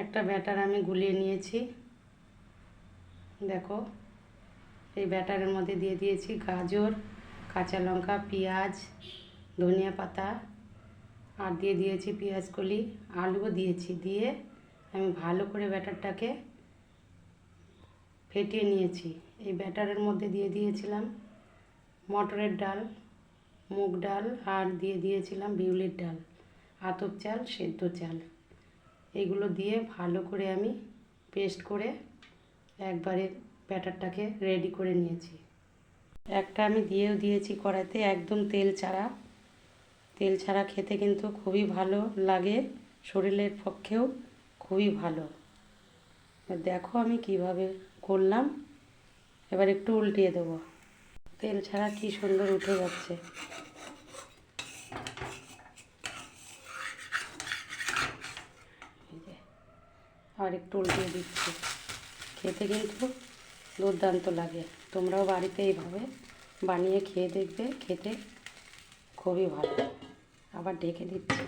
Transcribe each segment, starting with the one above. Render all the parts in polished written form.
একটা ব্যাটার আমি গুলিয়ে নিয়েছি। দেখো, এই ব্যাটারের মধ্যে দিয়ে দিয়েছি গাজর, কাঁচা লঙ্কা, পেঁয়াজ, ধনিয়া পাতা, আর দিয়ে দিয়েছি পেঁয়াজ কলি, আলুও দিয়েছি। দিয়ে আমি ভালো করে ব্যাটারটাকে ফেটিয়ে নিয়েছি। এই ব্যাটারের মধ্যে দিয়ে দিয়েছিলাম মটরের ডাল, মুগ ডাল, আর দিয়ে দিয়েছিলাম বিউলির ডাল, আতপ চাল, সেদ্ধ চাল। এগুলো দিয়ে ভালো করে আমি পেস্ট করে একবারে ব্যাটারটাকে রেডি করে নিয়েছি। একটা আমি দিয়েও দিয়েছি কড়াইতে, একদম তেল ছাড়া। তেল ছাড়া খেতে কিন্তু খুবই ভালো লাগে, শরীরের পক্ষেও খুবই ভালো। দেখো আমি কিভাবে করলাম। এবার একটু উল্টিয়ে দেবো। তেল ছাড়া কি সুন্দর উঠে যাচ্ছে। আর একটু উল্টিয়ে দিচ্ছি। খেতে কিন্তু দুর্দান্ত লাগে। তোমরাও বাড়িতে এইভাবে বানিয়ে খেয়ে দেখবে, খেতে খুবই ভালো। আবার ঢেকে দিচ্ছি।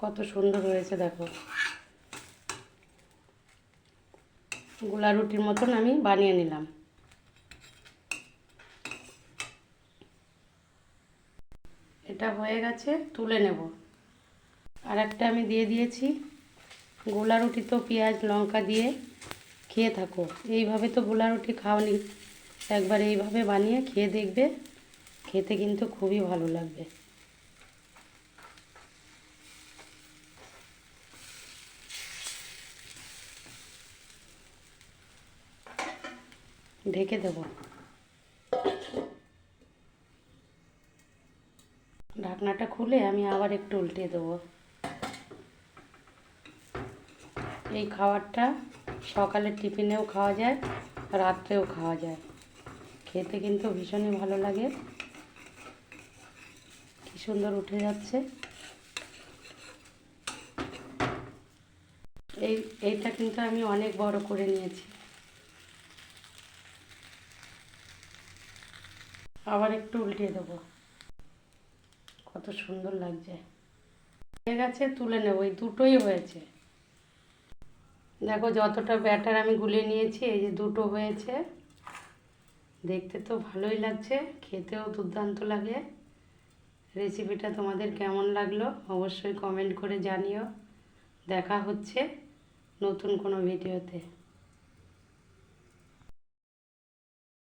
কত সুন্দর হয়েছে দেখো। গোলা রুটির মতন আমি বানিয়ে নিলাম। এটা হয়ে গেছে, তুলে নেব। আর একটা আমি দিয়ে দিয়েছি। গোলা রুটি তো পেঁয়াজ লঙ্কা দিয়ে খেয়ে থাকো, এইভাবে তো গোলা রুটি খাওনি, একবার এইভাবে বানিয়ে খেয়ে দেখবে, খেতে কিন্তু খুবই ভালো লাগবে। ঢেকে দেব। ঢাকনাটা খুলে আমি আবার একটু উল্টে দেবো। এই খাবারটা সকালের টিফিনেও খাওয়া যায়, রাত্রেও খাওয়া যায়। খেতে কিন্তু ভীষণই ভালো লাগে। কি সুন্দর উঠে যাচ্ছে। এইটা কিন্তু আমি অনেক বড় করে নিয়েছি। আবার একটু উল্টিয়ে দেবো। কত সুন্দর লাগছে। হয়ে গেছে, তুলে নেব। এই দুটোই হয়েছে। দেখো যতটা ব্যাটার আমি গুলিয়ে নিয়েছি, এই যে দুটো হয়েছে। দেখতে তো ভালোই লাগছে, খেতেও দুর্দান্ত লাগে। রেসিপিটা তোমাদের কেমন লাগলো অবশ্যই কমেন্ট করে জানিও। দেখা হচ্ছে নতুন কোনো ভিডিওতে।